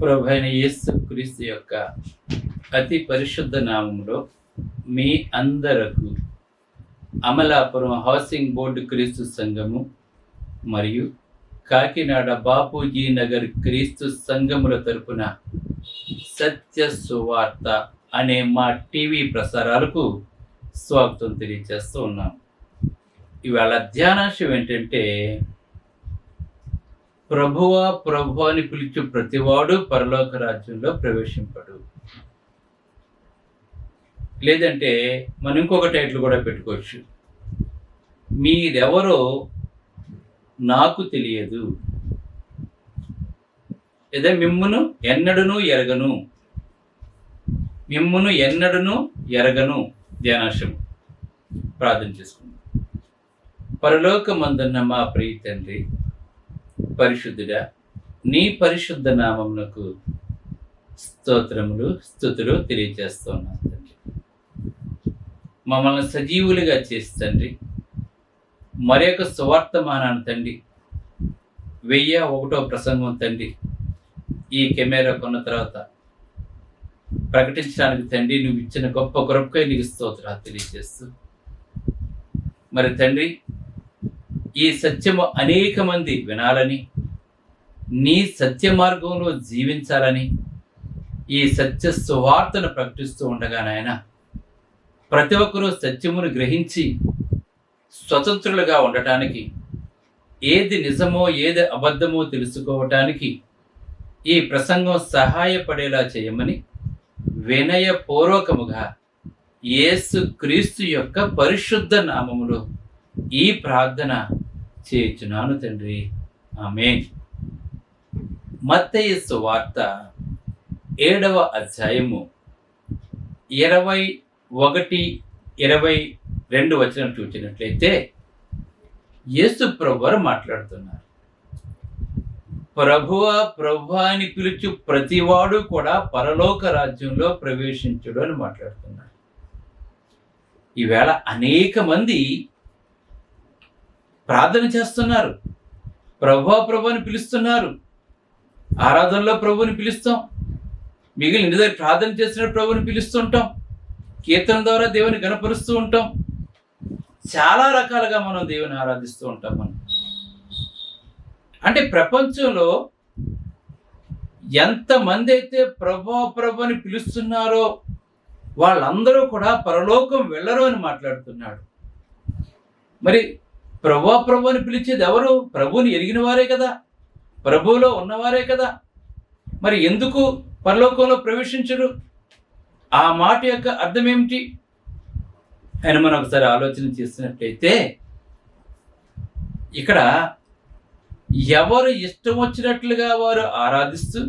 ప్రభువైన యేసు క్రీస్తు యొక్క అతి పరిశుద్ధ నామములో మీ అందరకు అమలాపురం హౌసింగ్ బోర్డు క్రీస్తు సంఘము మరియు కాకినాడ బాపూజీ నగర్ క్రీస్తు సంఘముల తరపున సత్య సువార్త అనే మా టీవీ ప్రసారాలకు స్వాగతం తెలియజేస్తూ ఉన్నాం. ఇవాళ ధ్యానాంశం ఏంటంటే, ప్రభువా ప్రభు అని పిలిచు ప్రతివాడు పరలోక రాజ్యంలో ప్రవేశింపడు. లేదంటే మనం ఇంకొక టైటిల్ కూడా పెట్టుకోవచ్చు, మీరెవరో నాకు తెలియదు, లేదా మిమ్మును ఎన్నడను ఎరగను, మిమ్మును ఎన్నడను ఎరగను. ధ్యానాంశం ప్రార్థన చేసుకుందాం. పరలోకమందున్న మా ప్రియ తండ్రి, పరిశుద్ధుడా, నీ పరిశుద్ధ నామమునకు స్తోత్రములు స్తుతులు తెలియజేస్తున్నాను తండ్రి. మమ్మల్ని సజీవులుగా చేసి తండ్రి, మరి యొక్క సువార్తమానాన్ని తండ్రి 1001వ ప్రసంగం తండ్రి ఈ కెమెరా కొన్న తర్వాత ప్రకటించడానికి తండ్రి నువ్వు ఇచ్చిన గొప్ప కృపకై నీకు స్తోత్రాలు తెలియజేస్తూ, మరి తండ్రి ఈ సత్యము అనేక మంది వినాలని, నీ సత్య మార్గంలో జీవించాలని, ఈ సత్య సువార్తను ప్రకటిస్తూ ఉండగా నాయన, ప్రతి ఒక్కరూ సత్యమును గ్రహించి స్వతంత్రులుగా ఉండటానికి, ఏది నిజమో ఏది అబద్ధమో తెలుసుకోవటానికి ఈ ప్రసంగం సహాయపడేలా చేయమని వినయపూర్వకముగా యేసు క్రీస్తు యొక్క పరిశుద్ధ నామములో ఈ ప్రార్థన చేయుచున్నాను తండ్రి, ఆమేన్. మత్తయి సువార్త 7వ అధ్యాయము 21, 22 వచనం చూసినట్లయితే యేసు ప్రభువారు మాట్లాడుతున్నారు. ప్రభువా ప్రభువా అని పిలుచు ప్రతివాడు కూడా పరలోక రాజ్యంలో ప్రవేశించుడు అని మాట్లాడుతున్నారు. ఈవేళ అనేక మంది ప్రార్థన చేస్తున్నారు, ప్రభువా ప్రభు అని పిలుస్తున్నారు. ఆరాధనలో ప్రభుని పిలుస్తాం, మిగిలిన ఇంటి దగ్గర ప్రార్థన చేసిన ప్రభుని పిలుస్తుంటాం, కీర్తన ద్వారా దేవుని గణపరుస్తూ ఉంటాం, చాలా రకాలుగా మనం దేవుని ఆరాధిస్తూ ఉంటాం. మనం అంటే ప్రపంచంలో ఎంతమంది అయితే ప్రభువా ప్రభు అని పిలుస్తున్నారో వాళ్ళందరూ కూడా పరలోకం వెళ్ళరు అని మాట్లాడుతున్నాడు. మరి ప్రభువా ప్రభు అని పిలిచేది ఎవరు? ప్రభువుని ఎరిగిన వారే కదా, ప్రభువులో ఉన్నవారే కదా. మరి ఎందుకు పరలోకంలో ప్రవేశించరు? ఆ మాట యొక్క అర్థం ఏమిటి అని మనం ఒకసారి ఆలోచన చేసినట్లయితే, ఇక్కడ ఎవరు ఇష్టం వచ్చినట్లుగా వారు ఆరాధిస్తూ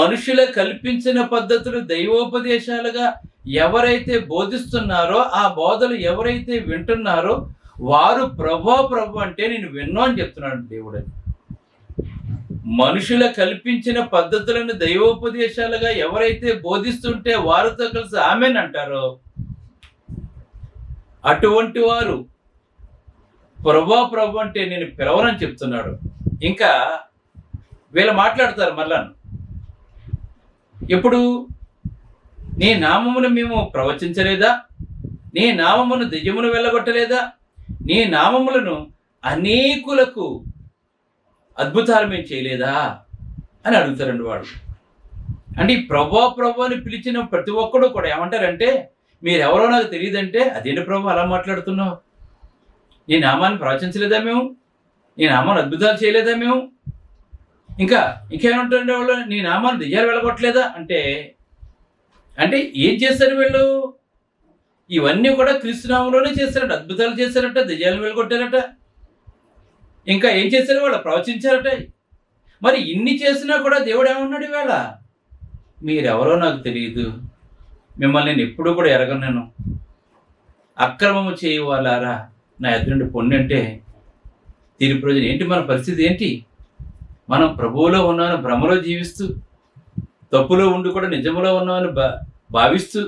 మనుషుల కల్పించిన పద్ధతులు దైవోపదేశాలుగా ఎవరైతే బోధిస్తున్నారో, ఆ బోధలు ఎవరైతే వింటున్నారో వారు ప్రభువా ప్రభు అంటే నేను విన్నా అని చెప్తున్నాడు దేవుడు. మనుషుల కల్పించిన పద్ధతులను దైవోపదేశాలుగా ఎవరైతే బోధిస్తుంటే వారితో కలిసి ఆమెన్ అంటారో అటువంటి వారు ప్రభువా ప్రభు అంటే నేను పిలవనని చెప్తున్నాడు. ఇంకా వీళ్ళు మాట్లాడతారు మళ్ళా, ఎప్పుడు నీ నామమును మేము ప్రవచించలేదా, నీ నామమును దెయ్యమును వెళ్ళగొట్టలేదా, నీ నామములను అనేకులకు అద్భుతాలు మేము చేయలేదా అని అడుగుతారండి వాడు. అంటే ఈ ప్రభువా ప్రభు అని పిలిచిన ప్రతి ఒక్కడు కూడా ఏమంటారంటే, మీరెవరో నాకు తెలియదంటే, అదేంటి ప్రభు అలా మాట్లాడుతున్నావు, నీ నామాన్ని ప్రవచించలేదా మేము, నీ నామాన్ని అద్భుతాలు చేయలేదా మేము, ఇంకేమంటారండి వాళ్ళు, నీ నామాన్ని దెయ్యాలు వెళ్ళగొట్టలేదా అంటే, అంటే ఏం చేశారు వీళ్ళు? ఇవన్నీ కూడా క్రీస్తు నామంలోనే చేశారట, అద్భుతాలు చేశారట, దెయ్యాలు వెళ్ళగొట్టారట, ఇంకా ఏం చేశారు వాళ్ళు? ప్రవచించారట. మరి ఇన్ని చేసినా కూడా దేవుడు ఏమన్నాడు ఇవాళ? మీరెవరో నాకు తెలియదు, మిమ్మల్ని నేను ఎప్పుడూ కూడా ఎరగను, నేను అక్రమము చేయవాలారా నా ఎదురుండి పొండి అంటే తీర్పు రోజున ఏంటి మన పరిస్థితి ఏంటి? మనం ప్రభువులో ఉన్నామని భ్రమలో జీవిస్తూ, తప్పులో ఉండి కూడా నిజములో ఉన్నామని భావిస్తూ,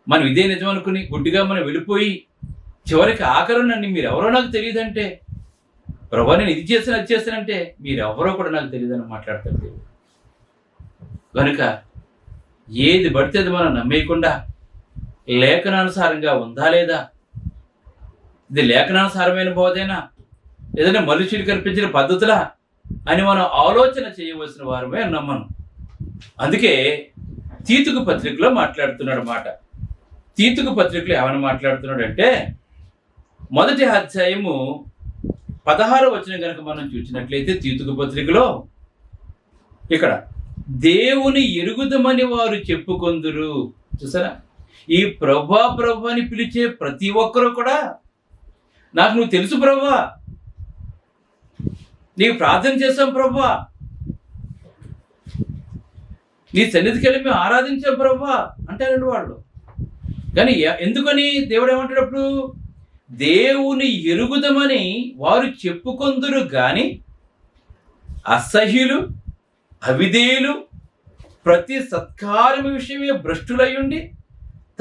మనం ఇదే నిజం అనుకుని గుడ్డిగా మనం వెళ్ళిపోయి చివరికి ఆఖరు నన్ను మీరెవరో నాకు తెలియదంటే, ప్రభా నేను ఇది చేస్తాను అది చేస్తానంటే మీరెవరో కూడా నాకు తెలియదని మాట్లాడతాడు దేవుడు. కనుక ఏది పడితే అది మనం నమ్మేయకుండా లేఖనానుసారంగా ఉందా లేదా, ఇది లేఖనానుసారమైన బోధేనా, ఏదైనా మనుషులు కల్పించిన పద్ధతులా అని మనం ఆలోచన చేయవలసిన వారమే ఉన్నాం మనం. అందుకే తీతుకు పత్రికలో మాట్లాడుతున్నాడు మాట. తీతుకు పత్రికలో ఏమని మాట్లాడుతున్నాడంటే, మొదటి అధ్యాయము 16వ వచనం కనుక మనం చూసినట్లయితే తీతుకు పత్రికలో ఇక్కడ దేవుని ఎరుగుదమని వారు చెప్పుకొందురు. చూసారా, ఈ ప్రభా ప్రభు అని పిలిచే ప్రతి ఒక్కరూ కూడా, నాకు నువ్వు తెలుసు ప్రభా, నీకు ప్రార్థన చేశాం ప్రభా, నీ సన్నిధికి వెళ్ళి మేము ఆరాధించాం ప్రభా అంటారండి వాళ్ళు. కానీ ఎందుకని దేవుడు ఏమంటాడప్పుడు, దేవుని ఎరుగుదమని వారు చెప్పుకొందురు గాని అసహ్యులు, అవిధేయులు, ప్రతి సత్కార్యము విషయమే భ్రష్టులయ్యుండి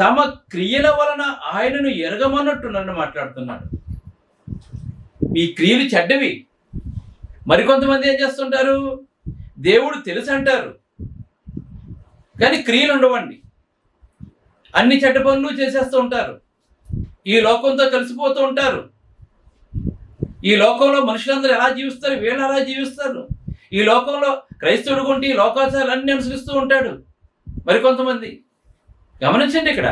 తమ క్రియల వలన ఆయనను ఎరగమన్నట్టున్నారని మాట్లాడుతున్నాడు. మీ క్రియలు చెడ్డవి. మరికొంతమంది ఏం చేస్తుంటారు, దేవుడు తెలుసు అంటారు కానీ క్రియలు ఉండవండి. అన్ని చెడ్డ పనులు చేసేస్తూ ఉంటారు. ఈ లోకంతో కలిసిపోతూ ఉంటారు. ఈ లోకంలో మనుషులందరూ ఎలా జీవిస్తారు, వీళ్ళు ఎలా జీవిస్తారు. ఈ లోకంలో క్రైస్తవుడు కొంటే ఈ లోకాచారాలన్నీ అనుసరిస్తూ ఉంటాడు. మరికొంతమంది గమనించండి, ఇక్కడ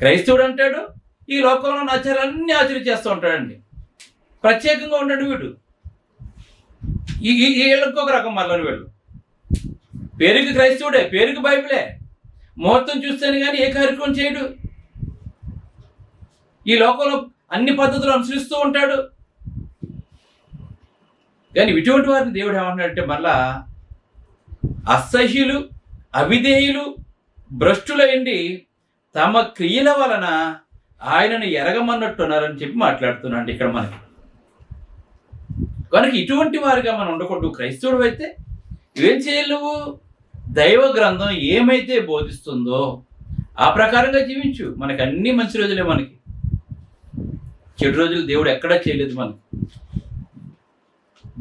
క్రైస్తవుడు అంటాడు ఈ లోకంలో ఆచారాలన్నీ ఆచరిచేస్తూ ఉంటాడండి. ప్రత్యేకంగా ఉన్నాడు వీడు. వీళ్ళకి ఒక రకం మళ్ళీ వీళ్ళు పేరుకి క్రైస్తవుడే, పేరుకి బైబిలే, ముహూర్తం చూస్తేనే కానీ ఏ కార్యక్రమం చేయడు. ఈ లోకంలో అన్ని పద్ధతులు అనుసరిస్తూ ఉంటాడు. కానీ ఇటువంటి వారిని దేవుడు ఏమంటున్నాడంటే, మళ్ళా అసహ్యులు, అవిధేయులు, భ్రష్టులైండి తమ క్రియల వలన ఆయనను ఎరగమన్నట్టున్నారని చెప్పి మాట్లాడుతున్నాడు ఇక్కడ మనకి. కనుక ఇటువంటి వారిగా మనం ఉండకూడదు. క్రైస్తవుడు అయితే ఏం చేయాలి, నువ్వు దైవ గ్రంథం ఏమైతే బోధిస్తుందో ఆ ప్రకారంగా జీవించు. మనకి అన్ని మంచి రోజులే, మనకి చెడు రోజులు దేవుడు ఎక్కడా చేయలేదు. మనకి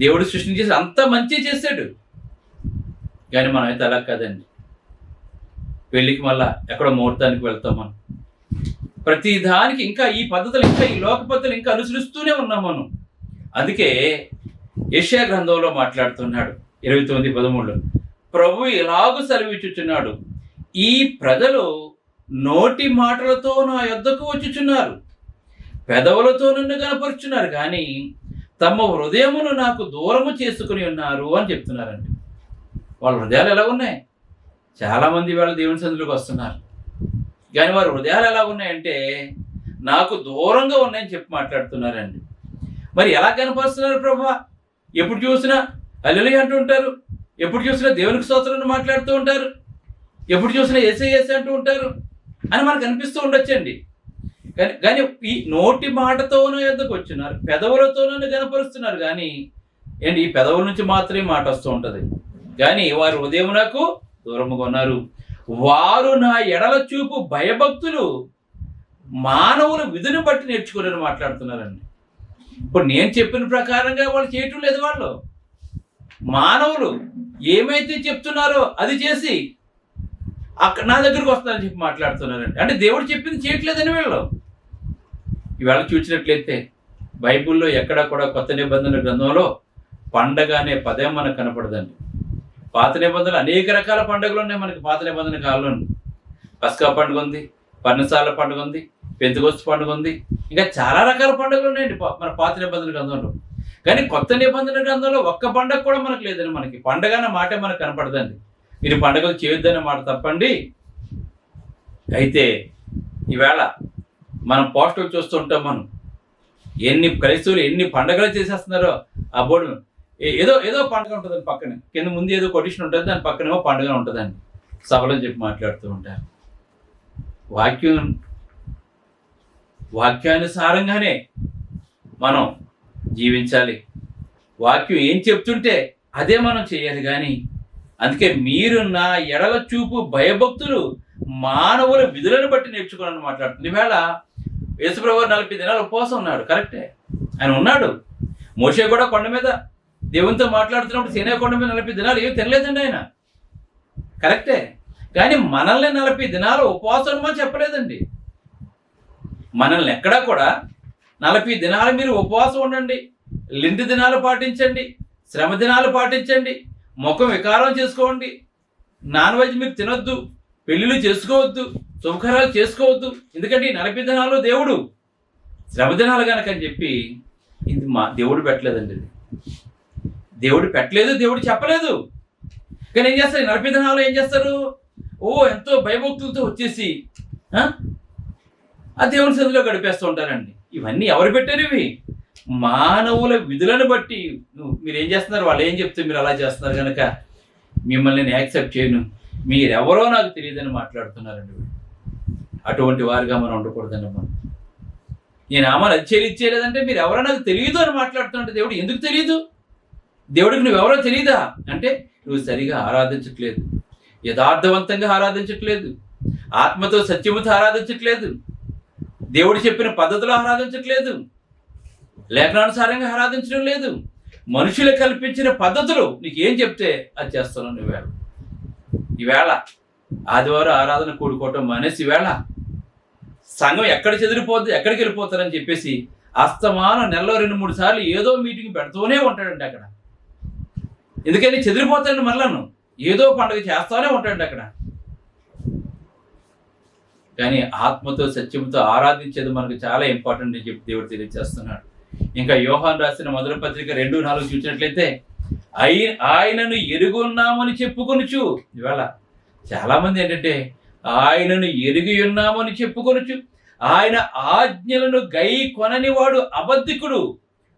దేవుడు సృష్టించేసి అంత మంచి చేశాడు. కానీ మనం అయితే అలా కాదండి. పెళ్ళికి మళ్ళా ఎక్కడో ముహూర్తానికి వెళ్తాం మనం. ప్రతి దానికి ఇంకా ఈ పద్ధతులు, ఇంకా ఈ లోక పద్ధతులు ఇంకా అనుసరిస్తూనే ఉన్నాం మనం. అందుకే యెషయా గ్రంథంలో మాట్లాడుతున్నాడు 29:13, ప్రభు ఇలాగూ సెలవిచ్చుచున్నాడు, ఈ ప్రజలు నోటి మాటలతో నా యొద్దకు వచ్చుచున్నారు, పెదవులతో నన్ను కనపరుచున్నారు, కానీ తమ హృదయమును నాకు దూరము చేసుకుని ఉన్నారు అని చెప్తున్నారండి. వాళ్ళ హృదయాలు ఎలా ఉన్నాయి? చాలామంది వాళ్ళ దేవుని సన్నిధిలోకి వస్తున్నారు, కానీ వారి హృదయాలు ఎలా ఉన్నాయంటే నాకు దూరంగా ఉన్నాయని చెప్పి మాట్లాడుతున్నారండి. మరి ఎలా కనపరుస్తున్నారు ప్రభా? ఎప్పుడు చూసినా హల్లెలూయా అంటూ ఉంటారు, ఎప్పుడు చూసినా దేవునికి స్తోత్రాన్ని మాట్లాడుతూ ఉంటారు, ఎప్పుడు చూసినా యేసయ్య యేసయ్య అంటూ ఉంటారు అని మనకు అనిపిస్తూ ఉండొచ్చండి. కానీ ఈ నోటి మాటతోనూ ఎద్దకు వచ్చినారు, పెదవులతోనూ కనపరుస్తున్నారు, కానీ ఏంటి ఈ పెదవుల నుంచి మాత్రమే మాట వస్తూ ఉంటుంది, కానీ వారి హృదయం నాకు దూరముగా ఉన్నారు. వారు నా ఎడల చూపు భయభక్తులు మానవుల విధిని బట్టి నేర్చుకోలేని మాట్లాడుతున్నారండి. ఇప్పుడు నేను చెప్పిన ప్రకారంగా వాళ్ళు చేయటం లేదు. వాళ్ళు మానవులు ఏమైతే చెప్తున్నారో అది చేసి అక్కడ నా దగ్గరకు వస్తారని చెప్పి మాట్లాడుతున్నారండి. అంటే దేవుడు చెప్పింది చేయట్లేదని వీళ్ళు. ఇవాళ చూసినట్లయితే బైబిల్లో ఎక్కడా కూడా కొత్త నిబంధన గ్రంథంలో పండగ అనే పదం మనకు కనపడదండి. పాత నిబంధనలు అనేక రకాల పండుగలు ఉన్నాయి మనకి. పాత నిబంధన కాలంలో పస్కా పండుగ ఉంది, పర్ణశాల పండుగ ఉంది, పెంతెకొస్తు పండుగ ఉంది, ఇంకా చాలా రకాల పండుగలు ఉన్నాయండి మన పాత నిబంధన గ్రంథంలో. కానీ కొత్త నిబంధన గ్రంథంలో ఒక్క పండుగ కూడా మనకు లేదండి. మనకి పండుగ అన్న మాటే మనకు కనపడదండి. మీరు పండుగలు చేయొద్దనే మాట తప్పండి. అయితే ఈవేళ మనం పోస్టర్లు చూస్తూ ఉంటాం. మనం ఎన్ని క్రైస్తవులు ఎన్ని పండుగలు చేసేస్తున్నారో ఆ బోర్డు ఏదో ఏదో పండుగ ఉంటుందండి, పక్కన కింద ముందు ఏదో కొటేషన్ ఉంటుంది, దాని పక్కనేమో పండుగ ఉంటుందండి. సభలో చెప్పి మాట్లాడుతూ ఉంటారు. వాక్యానుసారంగానే మనం జీవించాలి. వాక్యం ఏం చెప్తుంటే అదే మనం చేయాలి. కానీ అందుకే మీరు నా ఎడల చూపు భయభక్తులు మానవుల విధులను బట్టి నేర్చుకోవాలని మాట్లాడుతుంది. ఈవేళ యేసుప్రభు 40 దినాలు ఉపవాసం ఉన్నాడు, కరెక్టే, ఆయన ఉన్నాడు. మోషే కూడా కొండ మీద దేవునితో మాట్లాడుతున్నప్పుడు సీనాయి కొండ మీద 40 దినాలు ఏమి తినలేదండి ఆయన. కరెక్టే. కానీ మనల్ని 40 దినాలు ఉపవాసం ఉండమని చెప్పలేదండి. మనల్ని ఎక్కడా కూడా 40 దినాలు మీరు ఉపవాసం ఉండండి, లింటి దినాలు పాటించండి, శ్రమ దినాలు పాటించండి, ముఖం వికారం చేసుకోండి, నాన్ వెజ్ మీరు తినొద్దు, పెళ్ళిళ్ళు చేసుకోవద్దు, శుభకార్యాలు చేసుకోవద్దు, ఎందుకంటే ఈ 40 దినాలు దేవుడు శ్రమ దినాలు కనుక అని చెప్పి ఇది దేవుడు పెట్టలేదండి. దేవుడు పెట్టలేదు, దేవుడు చెప్పలేదు. కానీ ఏం చేస్తారు? 40 దినాలు ఏం చేస్తారు? ఎంతో భయభక్తులతో వచ్చేసి ఆ దేవుని సన్నిధిలో గడిపేస్తూ ఉంటారండి. ఇవన్నీ ఎవరు పెట్టారు? ఇవి మానవుల విధులను బట్టి మీరు ఏం చేస్తున్నారు, వాళ్ళు ఏం చెప్తే మీరు అలా చేస్తున్నారు కనుక మిమ్మల్ని నేను యాక్సెప్ట్ చేయను, మీరెవరో నాకు తెలియదని మాట్లాడుతున్నారండి. అటువంటి వారిగా మనం ఉండకూడదండి. నేను ఆమెను ఇచ్చేయలేదంటే మీరు ఎవరో నాకు తెలియదు అని మాట్లాడుతున్నట్టు. దేవుడు ఎందుకు తెలియదు? దేవుడికి నువ్వెవరో తెలియదా అంటే నువ్వు సరిగా ఆరాధించట్లేదు, యథార్థవంతంగా ఆరాధించట్లేదు, ఆత్మతో సత్యముతో ఆరాధించట్లేదు, దేవుడు చెప్పిన పద్ధతిలో ఆరాధించట్లేదు, లేఖనానుసారంగా ఆరాధించడం లేదు, మనుషులు కల్పించిన పద్ధతులు నీకు ఏం చెప్తే అది చేస్తున్నావు. నువ్వేళ ఈవేళ ఆదివారం ఆరాధన కూడుకోవటం మానేసి ఈవేళ సంఘం ఎక్కడ చెదిరిపోద్ది, ఎక్కడికి వెళ్ళిపోతారని చెప్పేసి అస్తమానం నెలలో 2-3 సార్లు ఏదో మీటింగ్ పెడుతూనే ఉంటాడండి అక్కడ. ఎందుకని చెదిరిపోతాడండి, మళ్ళాను ఏదో పండుగ చేస్తూనే ఉంటాడండి అక్కడ. కానీ ఆత్మతో సత్యంతో ఆరాధించేది మనకు చాలా ఇంపార్టెంట్ అని చెప్పి దేవుడు తెలియజేస్తున్నాడు. ఇంకా యోహాను రాసిన మొదటి పత్రిక 2:4 చూసినట్లయితే ఆయనను ఎరుగున్నామని చెప్పుకొనుచు. ఇవాళ చాలా మంది ఏంటంటే ఆయనను ఎరిగి ఉన్నామని చెప్పుకొనుచు ఆయన ఆజ్ఞలను గై కొనని వాడు అబద్ధికుడు,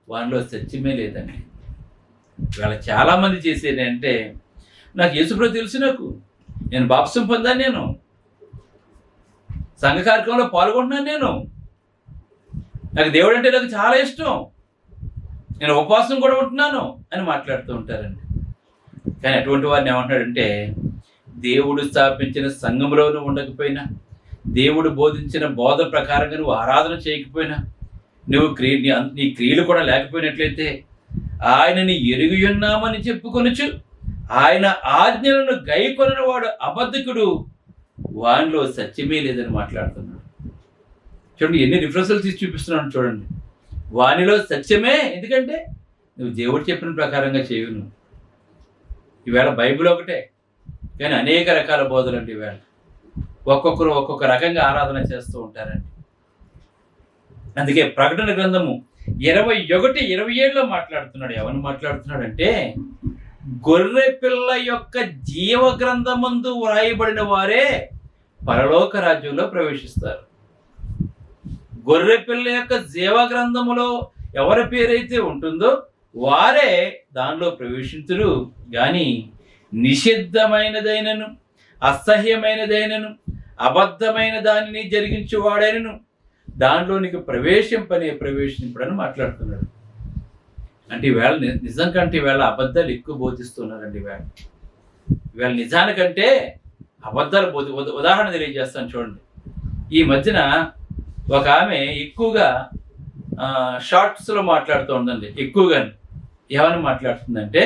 వానిలో సత్యమే లేదండి. ఇవాళ చాలా మంది చేసేది అంటే నాకు యేసుప్రభు తెలుసు, నేను బాప్తిసం పొందాను, నేను సంఘ కార్యక్రమంలో పాల్గొంటున్నాను, నాకు దేవుడు అంటే నాకు చాలా ఇష్టం, నేను ఉపవాసం కూడా ఉంటున్నాను అని మాట్లాడుతూ ఉంటారండి. కానీ అటువంటి వారిని ఏమంటాడంటే దేవుడు స్థాపించిన సంఘంలోనూ ఉండకపోయినా, దేవుడు బోధించిన బోధ ప్రకారంగా నువ్వు ఆరాధన చేయకపోయినా, నువ్వు నీ క్రియలు కూడా లేకపోయినట్లయితే ఆయనని ఎరిగి ఉన్నామని చెప్పుకొనుచు ఆయన ఆజ్ఞలను గైకొనని వాడు అబద్ధికుడు, వానిలో సత్యమే లేదని మాట్లాడుతున్నాడు. చూడండి ఎన్ని రిఫరెన్సులు తీసి చూపిస్తున్నాడు చూడండి. వానిలో సత్యమే, ఎందుకంటే నువ్వు దేవుడు చెప్పిన ప్రకారంగా చేయవు. నువ్వు ఈవేళ బైబిల్ ఒకటే కానీ అనేక రకాల బోధలు అండి. ఈవేళ ఒక్కొక్కరు ఒక్కొక్క రకంగా ఆరాధన చేస్తూ ఉంటారండి. అందుకే ప్రకటన గ్రంథము 21:27 మాట్లాడుతున్నాడు. ఎవరిని మాట్లాడుతున్నాడంటే గొర్రె పిల్ల యొక్క జీవ గ్రంథమందు వ్రాయబడిన వారే పరలోక రాజ్యంలో ప్రవేశిస్తారు. గొర్రె పిల్ల యొక్క జీవ గ్రంథములో ఎవరి పేరైతే ఉంటుందో వారే దానిలో ప్రవేశించురు. కానీ నిషిద్ధమైనదైనను అసహ్యమైనదైనను అబద్ధమైన దానిని జరిగించేవాడైనను దాంట్లోనికి ప్రవేశింపడని మాట్లాడుతున్నాడు. అంటే ఈవేళ నిజం కంటే ఈవేళ అబద్ధాలు ఎక్కువ బోధిస్తున్నారండి. ఈవేళ నిజానికంటే అబద్ధాలు ఉదాహరణ తెలియజేస్తాను చూడండి. ఈ మధ్యన ఒక ఆమె ఎక్కువగా షార్ట్స్లో మాట్లాడుతూ ఉందండి. ఎక్కువగా ఏమని మాట్లాడుతుందంటే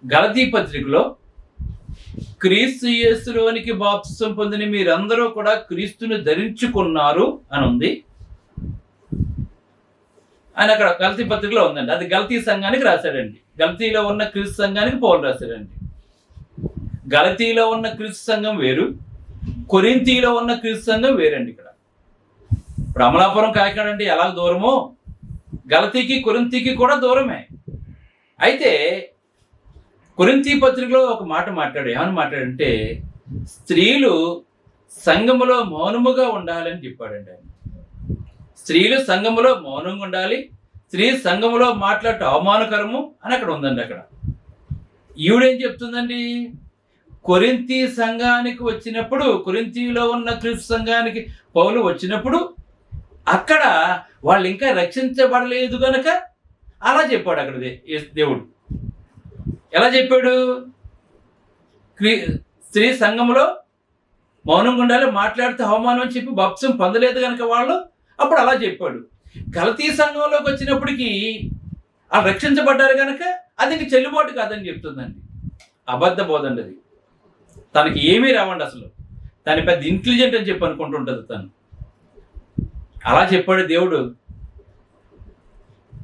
గలతీ పత్రికలో క్రీస్తు యేసులోనికి బాప్తిసం పొందిన మీరందరూ కూడా క్రీస్తుని ధరించుకున్నారు అని ఉంది అని అక్కడ గలతీ పత్రికలో ఉందండి. అది గలతీ సంఘానికి రాశాడండి. గలతీలో ఉన్న క్రీస్తు సంఘానికి పౌలు రాశాడండి. గలతీలో ఉన్న క్రీస్తు సంఘం వేరు, కొరింథీలో ఉన్న క్రీస్తు సంఘం వేరండి. ఇక్కడ ఇప్పుడు అమలాపురం కాకినాడ అంటే ఎలా దూరమో గలతీకి కొరింథీకి కూడా దూరమే. అయితే కొరింథీ పత్రికలో ఒక మాట మాట్లాడు. ఏమని మాట్లాడంటే స్త్రీలు సంఘములో మౌనముగా ఉండాలని చెప్పాడండి ఆయన. స్త్రీలు సంఘములో మౌనంగా ఉండాలి, స్త్రీ సంఘములో మాట్లాడటం అవమానకరము అని అక్కడ ఉందండి. అక్కడ ఈవిడేం చెప్తుందండి, కొరింథీ సంఘానికి వచ్చినప్పుడు, కొరింథీలో ఉన్న క్రీస్తు సంఘానికి పౌలు వచ్చినప్పుడు అక్కడ వాళ్ళు ఇంకా రక్షించబడలేదు కనుక అలా చెప్పాడు. అక్కడ దేవుడు ఎలా చెప్పాడు, స్త్రీ సంఘంలో మౌనంగా ఉండాలి, మాట్లాడితే అవమానం అని చెప్పి బాప్తిసం పొందలేదు కనుక వాళ్ళు అప్పుడు అలా చెప్పాడు. గలతీ సంఘంలోకి వచ్చినప్పటికీ వాళ్ళు రక్షించబడ్డారు కనుక అది ఇంక చెల్లుబాటు కాదని చెప్తుందండి. అబద్ధ బోధండి అది. తనకి ఏమీ రావండి అసలు. తను పెద్ద ఇంటెలిజెంట్ అని చెప్పి అనుకుంటుంటుంది తను. అలా చెప్పాడు దేవుడు.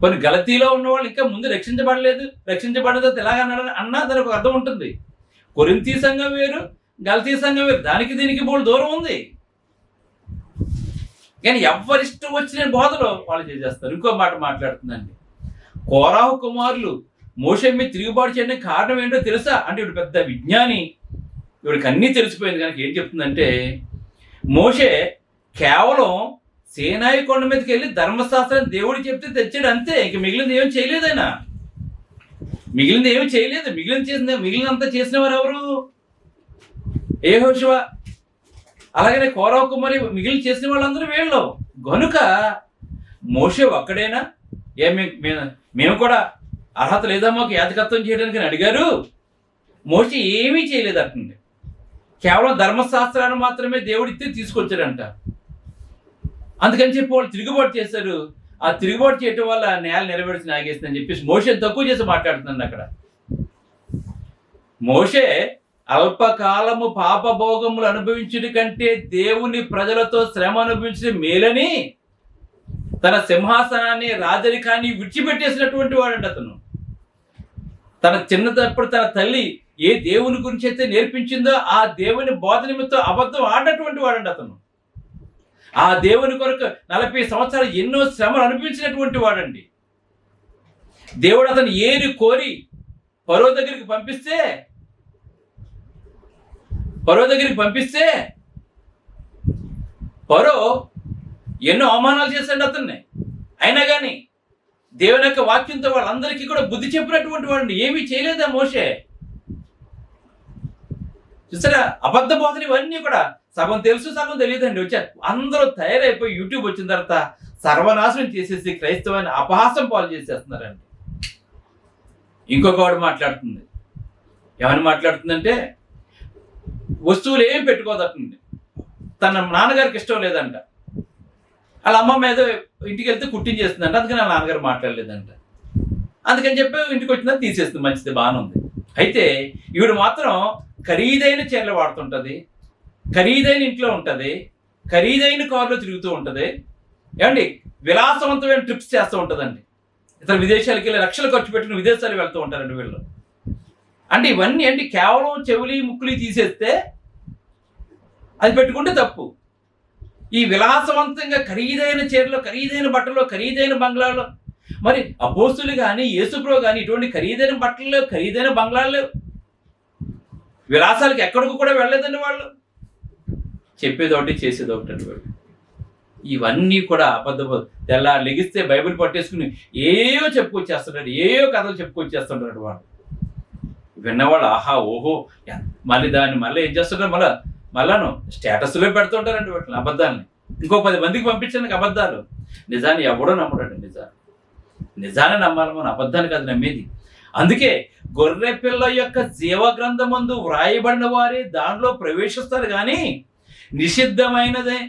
కొన్ని గలతీలో ఉన్నవాళ్ళు ఇంకా ముందు రక్షించబడలేదు, రక్షించబడలేదు ఎలాగన్నాడు అన్నా దానికి ఒక అర్థం ఉంటుంది. కొరింథీ సంఘం వేరు, గలతీ సంఘం వేరు, దానికి దీనికి బోల్డ్ దూరం ఉంది. కానీ ఎవరిష్టం వచ్చిన బోధలో వాళ్ళు చేసేస్తారు. ఇంకో మాట మాట్లాడుతుందండి, కోరాహు కుమారులు మోషే మీద తిరుగుబాటు చేయడానికి కారణం ఏంటో తెలుసా అంటే, ఇవి పెద్ద విజ్ఞాని, ఇవిడికి అన్నీ తెలిసిపోయింది. కనుక ఏం చెప్తుందంటే, మోషే కేవలం సేనాయి కొండ మీదకి వెళ్ళి ధర్మశాస్త్రం దేవుడు చెప్తే తెచ్చాడు అంతే. ఇంక మిగిలింది ఏమి చేయలేదు ఆయన. మిగిలినంతా చేసిన వారు ఎవరు? యెహోషువ. అలాగనే కోరాహు కుమారి మిగిలిన చేసిన వాళ్ళందరూ వీళ్ళు. గనుక మోషే ఒక్కడేనా? మేము కూడా అర్హత లేదా మాకు యాజకత్వం చేయడానికి అని అడిగారు. మోషే ఏమీ చేయలేదంటండి. కేవలం ధర్మశాస్త్రాన్ని మాత్రమే దేవుడితే తీసుకొచ్చారంట. అందుకని చెప్పి వాళ్ళు తిరుగుబాటు చేశారు. ఆ తిరుగుబాటు చేయటం వల్ల నేల నెరవేర్చి నాగేస్తుందని చెప్పేసి మోషే తక్కువ చేసి మాట్లాడుతున్నాడు అక్కడ. మోషే అల్పకాలము పాపభోగములు అనుభవించుట కంటే దేవుని ప్రజలతో శ్రమ అనుభవించడం మేలని తన సింహాసనాన్ని రాజరికాన్ని విడిచిపెట్టేసినటువంటి వాడంట అతను. తన చిన్నప్పుడు తన తల్లి ఏ దేవుని గురించి అయితే నేర్పించిందో ఆ దేవుని బోధ నిమిత్తం అబద్ధం ఆడినటువంటి వాడంట అతను. ఆ దేవుని కొరకు 40 సంవత్సరాలు ఎన్నో శ్రమలు అనుభవించినటువంటి వాడండి. దేవుడు అతను ఏరి కోరి ఫరో దగ్గరికి పంపిస్తే ఫరో ఎన్నో అవమానాలు చేశాడు అతన్ని. అయినా కానీ దేవుని యొక్క వాక్యంతో వాళ్ళందరికీ కూడా బుద్ధి చెప్పినటువంటి వాడిని. ఏమీ చేయలేదా మోషే? చూసారా, అబద్ధ బోధలు ఇవన్నీ కూడా సగం తెలుసు సగం తెలియదండి. వచ్చారు అందరూ తయారైపోయి యూట్యూబ్ వచ్చిన తర్వాత సర్వనాశనం చేసేసి క్రైస్తవాన్ని అపహాసం పాలు చేసేస్తున్నారండి. ఇంకొక వాడు మాట్లాడుతుంది. ఏమని మాట్లాడుతుందంటే, వస్తువులు ఏమి పెట్టుకోదటండి. తన నాన్నగారికి ఇష్టం లేదంట. వాళ్ళ అమ్మ మీద ఇంటికి వెళ్తే కుట్టించేస్తుందంట. అందుకని వాళ్ళ నాన్నగారు మాట్లాడలేదంట. అందుకని చెప్పి ఇంటికి వచ్చిందని తీసేస్తుంది. మంచిది, బాగానే ఉంది. అయితే ఈవిడ మాత్రం ఖరీదైన చీరలు వాడుతుంటుంది, ఖరీదైన ఇంట్లో ఉంటుంది, ఖరీదైన కారులో తిరుగుతూ ఉంటుంది. ఏమండి, విలాసవంతమైన ట్రిప్స్ చేస్తూ ఉంటుందండి. ఇతర విదేశాలకు వెళ్ళి లక్షలు ఖర్చు పెట్టిన విదేశాలు వెళ్తూ ఉంటారండి వీళ్ళు. అంటే ఇవన్నీ అంటే కేవలం చెవులి ముక్కులి తీసేస్తే అది పెట్టుకుంటే తప్పు. ఈ విలాసవంతంగా ఖరీదైన చీరలో, ఖరీదైన బట్టలో, ఖరీదైన బంగ్లాలో, మరి అపోస్తులు కానీ యేసుప్రభు కానీ ఇటువంటి ఖరీదైన బట్టలు, ఖరీదైన బంగ్లాలు, విలాసాలకు ఎక్కడికి కూడా వెళ్ళలేదండి వాళ్ళు. చెప్పేది ఒకటి, చేసేది ఒకటి అండి వాళ్ళు. ఇవన్నీ కూడా అబద్ధ. తెల్లారు లెగిస్తే బైబిల్ పట్టేసుకుని ఏయో చెప్పుకొచ్చేస్తున్నాడు, ఏయో కథలు చెప్పుకొచ్చేస్తుంటాడు వాడు. విన్నవాళ్ళు ఆహా ఓహో. మళ్ళీ దాన్ని మళ్ళీ ఏం చేస్తుంటారు, మళ్ళాను స్టేటస్లో పెడుతుంటారండి వాటిని, అబద్ధాలని. ఇంకో 10 మందికి పంపించడానికి అబద్ధాలు. నిజాన్ని ఎవడో నమ్మడండి. నిజాన్ని నమ్మాలి మనం, అబద్ధాన్ని కాదు నమ్మేది. అందుకే గొర్రె పిల్ల యొక్క జీవగ్రంథమందు వ్రాయబడిన వారే దానిలో ప్రవేశిస్తారు. కానీ నిషిద్ధమైనదే,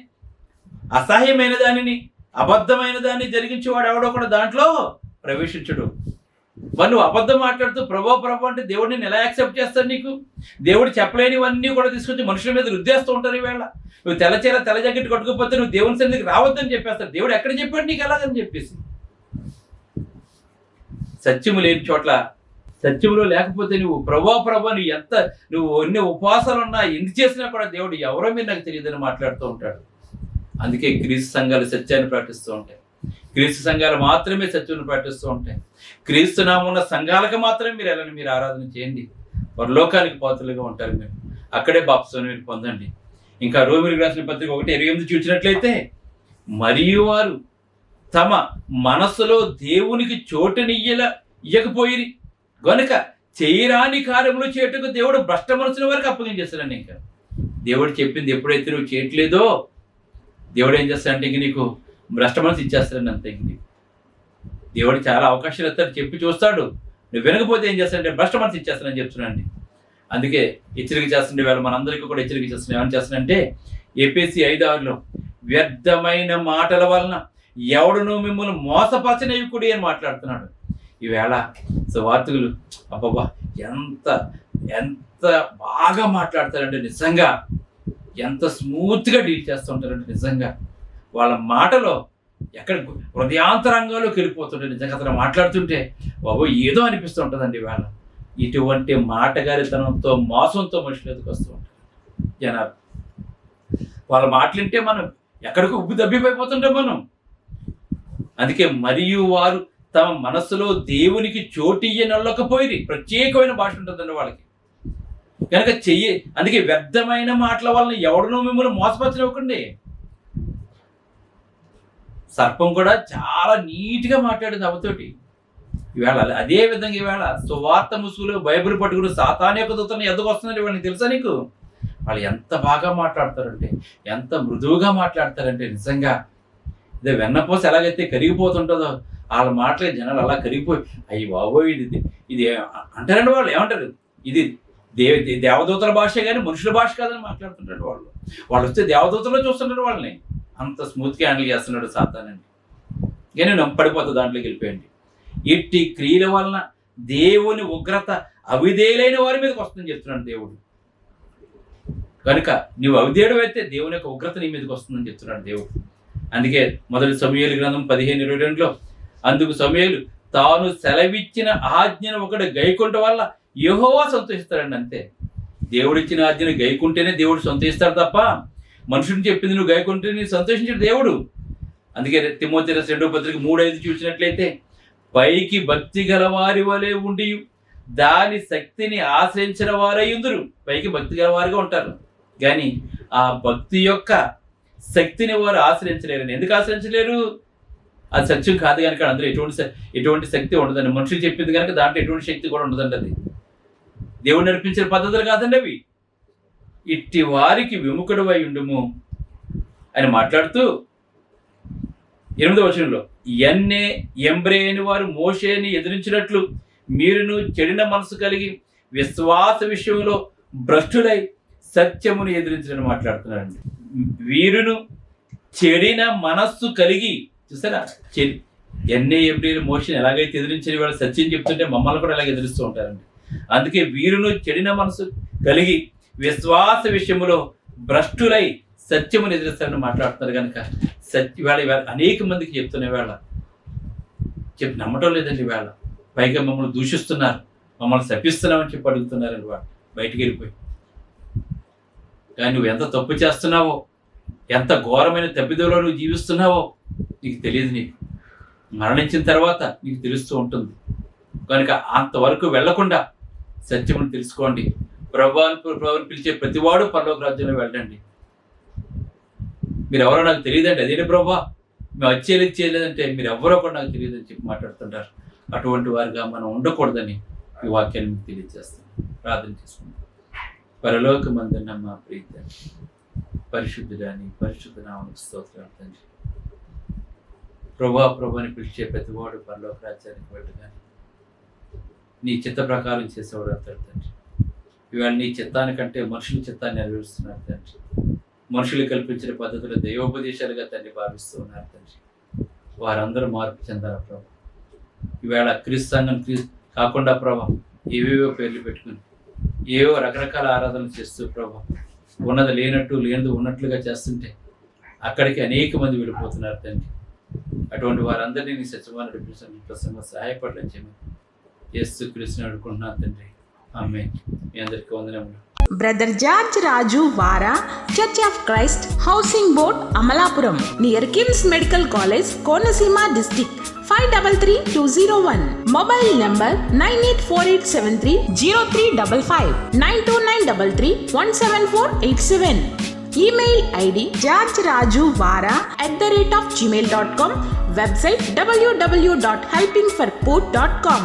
అసహ్యమైన దానిని, అబద్ధమైన దాన్ని జరిగించేవాడు ఎవడో కూడా దాంట్లో ప్రవేశించడు. మరి నువ్వు అబద్ధం మాట్లాడుతూ ప్రభు అంటే దేవుడిని ఎలా యాక్సెప్ట్ చేస్తాడు? నీకు దేవుడు చెప్పలేనివన్నీ కూడా తీసుకొచ్చి మనుషుల మీద రుద్దేస్తూ ఉంటారు. ఈవేళ నువ్వు తెల్లచీర తెల్ల జాకెట్ కట్టుకోకపోతే నువ్వు దేవుని సన్నిధికి రావద్దని చెప్పేస్తాడు. దేవుడు ఎక్కడ చెప్పాడు నీకు ఎలాగని చెప్పేసి. సత్యము లేని చోట్ల, సత్యములో లేకపోతే నువ్వు ప్రభు నువ్వు ఎన్ని ఉపవాసాలు ఉన్నా ఎన్ని చేసినా కూడా దేవుడు ఎవరో మీరు నాకు తెలియదని మాట్లాడుతూ ఉంటాడు. అందుకే క్రీస్తు సంఘాలు సత్యాన్ని ప్రకటిస్తూ ఉంటాయి. క్రీస్తు సంఘాలు మాత్రమే సత్యాన్ని ప్రకటిస్తూ ఉంటాయి. క్రీస్తు నామమున్న సంఘాలకు మాత్రమే మీరు వెళ్ళండి, మీరు ఆరాధన చేయండి, వారు లోకానికి పాత్రలుగా ఉంటారు. మీరు అక్కడే బాప్తిస్మం మీరు పొందండి. ఇంకా రోమీయులకు రాసిన పత్రిక 1:28 చూసినట్లయితే, మరియు వారు తమ మనస్సులో దేవునికి ఇయ్యకపోయి గనుక చేయరాని కార్యములు చేయటకు దేవుడు భ్రష్ట మనసుల వరకు అప్పగించేస్తాడండి. ఇంకా దేవుడు చెప్పింది ఎప్పుడైతే నువ్వు చేయట్లేదో దేవుడు ఏం చేస్తాడంటే ఇంక నీకు భ్రష్ట మనసు ఇచ్చేస్తాడండి. అంతే. ఇంక దేవుడు చాలా అవకాశాలు ఇస్తాడు, చెప్పి చూస్తాడు. నువ్వు వినకపోతే ఏం చేస్తాడంటే భ్రష్ట మనసు ఇచ్చేస్తానని చెప్తున్నాండి. అందుకే హెచ్చరిక చేస్తుండే వేళ మనందరికీ కూడా హెచ్చరిక చేస్తున్నాడు. ఏమని చేస్తానంటే ఎఫెసీ 5:6 వ్యర్థమైన మాటల వలన ఎవడును మిమ్మల్ని మోసపరచనీయకుడి అని మాట్లాడుతున్నాడు. ఈవేళ సువార్తికులు అబ్బబ్బా ఎంత ఎంత బాగా మాట్లాడతారంటే, నిజంగా ఎంత స్మూత్గా డీల్ చేస్తూ ఉంటారంటే, నిజంగా వాళ్ళ మాటలో ఎక్కడ హృదయాంతరంగంలోకి వెళ్ళిపోతుంటే, నిజంగా అతను మాట్లాడుతుంటే బాబు ఏదో అనిపిస్తూ ఉంటుందండి. ఈవేళ ఇటువంటి మాటగారితనంతో మోసంతో మనుషులు ఎదుకు వస్తూ ఉంటారు జనాలు. వాళ్ళ మాటలుంటే మనం ఎక్కడికి ఉబ్బి దబ్బిపోతుంటాం మనం. అందుకే మరియు వారు తమ మనస్సులో దేవునికి చోటియ్యనొల్లకపోయి ప్రత్యేకమైన భాష ఉంటుందండి వాళ్ళకి కనుక అందుకే వ్యర్థమైన మాటల వలన ఎవడనో మిమ్మల్ని మోసపరచనివ్వకండి. సర్పం కూడా చాలా నీట్గా మాట్లాడింది అవతోటి. ఈవేళ అదే విధంగా ఈవేళ సువార్త ముసుగులు బైబిల్ పట్టుకుని సాతాను యొక్క దూతను ఎందుకు వస్తుందండి వాళ్ళకి తెలుసా నీకు? వాళ్ళు ఎంత బాగా మాట్లాడతారంటే, ఎంత మృదువుగా మాట్లాడతారంటే, నిజంగా ఇదే వెన్నపూస ఎలాగైతే కరిగిపోతుంటుందో వాళ్ళ మాటలే జనాలు అలా కరిగిపోయి అయ్యి బాబోయ్ ఇది అంటారండి. వాళ్ళు ఏమంటారు, ఇది దేవదూతల భాషే కానీ మనుషుల భాష కాదని మాట్లాడుతుంటారు వాళ్ళు. వాళ్ళు వస్తే దేవదూతలో చూస్తుంటారు వాళ్ళని. అంత స్మూత్గా హ్యాండిల్ చేస్తున్నాడు సాతానండి. కానీ పడిపోతుంది దాంట్లోకి వెళ్ళిపోయండి. ఇట్టి క్రియల వలన దేవుని ఉగ్రత అవిధేయులైన వారి మీదకి వస్తుందని చెప్తున్నాడు దేవుడు. కనుక నువ్వు అవిధేయుడు అయితే దేవుని యొక్క ఉగ్రత నీ మీదకి వస్తుందని చెప్తున్నాడు దేవుడు. అందుకే మొదటి సమూయేలు గ్రంథం 15:22లో అందుకు సమూయేలు తాను సెలవిచ్చిన ఆజ్ఞను ఒకడు గైకొంట వల్ల యెహోవా సంతోషిస్తాడండి. అంతే, దేవుడిచ్చిన ఆజ్ఞను గైకుంటేనే దేవుడు సంతోషిస్తాడు తప్ప మనుషుని చెప్పింది నువ్వు గైకుంటే నీ సంతోషించాడు దేవుడు. అందుకే తిమోతి 2:3-5 చూసినట్లయితే పైకి భక్తి గల వారి వలె ఉండి దాని శక్తిని ఆశ్రయించిన వారయ్యుందురు. పైకి భక్తి గల వారిగా ఉంటారు కానీ ఆ భక్తి యొక్క శక్తిని వారు ఆశ్రయించలేరు. ఎందుకు ఆశ్రయించలేరు? అది సత్యం కాదు కనుక. అందులో ఎటువంటి శక్తి ఉండదండి. మనుషులు చెప్పింది కనుక దాంట్లో ఎటువంటి శక్తి కూడా ఉండదండి. అది దేవుడు నడిపించిన పద్ధతులు కాదండి అవి. ఇట్టి వారికి విముఖుడవై ఉండుము అని మాట్లాడుతూ 8వ వచనంలో ఎంబ్రే అని వారు మోషేని ఎదిరించినట్లు మీరును చెడిన మనసు కలిగి విశ్వాస విషయంలో భ్రష్టులై సత్యమును ఎదిరించని మాట్లాడుతున్నారండి. వీరును చెడిన మనస్సు కలిగి, చూసారా, ఎంబ్రేలు మోషేని ఎలాగైతే ఎదిరించిన వాళ్ళు సత్యం చెప్తుంటే మమ్మల్ని కూడా ఎలాగ ఎదిరిస్తూ ఉంటారండి. అందుకే వీరును చెడిన మనసు కలిగి విశ్వాస విషయంలో భ్రష్టులై సత్యమును ఎదిరిస్తారని మాట్లాడుతున్నారు. కనుక వేళ అనేక మందికి చెప్తున్న వేళ నమ్మటం లేదండి. వేళ పైగా మమ్మల్ని దూషిస్తున్నారు, మమ్మల్ని శపిస్తున్నామని చెప్పి అడుగుతున్నారండి వాళ్ళు బయటికి వెళ్ళిపోయి. కానీ నువ్వు ఎంత తప్పు చేస్తున్నావో, ఎంత ఘోరమైన తప్పిదలో నువ్వు జీవిస్తున్నావో నీకు తెలియదు. నీకు మరణించిన తర్వాత నీకు తెలుస్తూ ఉంటుంది. కనుక అంతవరకు వెళ్లకుండా సత్యమును తెలుసుకోండి. ప్రభువుని పిలిచే ప్రతివాడు పరలోక రాజ్యంలో వెళ్ళండి. మీరు ఎవరో నాకు తెలియదండి. అదేంటి ప్రభా మేము వచ్చేది చేయలేదంటే మీరు ఎవరో కూడా నాకు తెలియదని చెప్పి మాట్లాడుతుంటారు. అటువంటి వారిగా మనం ఉండకూడదని ఈ వాక్యాన్ని మీకు తెలియజేస్తాం. ప్రార్థన చేసుకుంటాం. పరలోకమందున్న మా ప్రీత పరిశుద్ధుడాని పరిశుద్ధ నామమునకు స్తోత్రాలు తండ్రి. ప్రభుని పిలిచే ప్రతివాడు పరలోక రాజ్యానికి వెళ్ళగానే నీ చిత్త ప్రకారం చేసేవాడు అవుతాడు తండ్రి. ఇవాళ నీ చిత్తానికంటే మనుషుల చిత్తాన్ని నెరవేరుస్తున్నారు తండ్రి. మనుషులు కల్పించిన పద్ధతులు దైవోపదేశాలుగా తండ్రి భావిస్తూ ఉన్నారు తండ్రి. వారందరూ మార్పు చెందారు ప్రభు. ఈవేళ క్రీస్తు సంఘం కాకుండా ప్రభు ఏవేవో పేర్లు పెట్టుకుని ఏవో రకరకాల ఆరాధనలు చేస్తూ ప్రభు ఉన్నది లేనట్టు లేనిది ఉన్నట్లుగా చేస్తుంటే అక్కడికి అనేక మంది వెళ్ళిపోతున్నారు తండ్రి. అటువంటి వారందరినీ నీ సత్యమైన ప్రసంగం సహాయపడలేని చేయమని యేసు క్రీస్తుని అడుగుకుంటున్నాను తండ్రి. ఆమేన్. మీ అందరికీ వందనములు. బ్రదర్ జార్జ్ రాజు వారా, church of Christ, housing board, Amalapuram, near KIMS medical college, Konaseema district 523201. Mobile number 9848730355, 92933174174. Email ID georgerajuvara@gmail.com. Website www.helpingforpoor.com.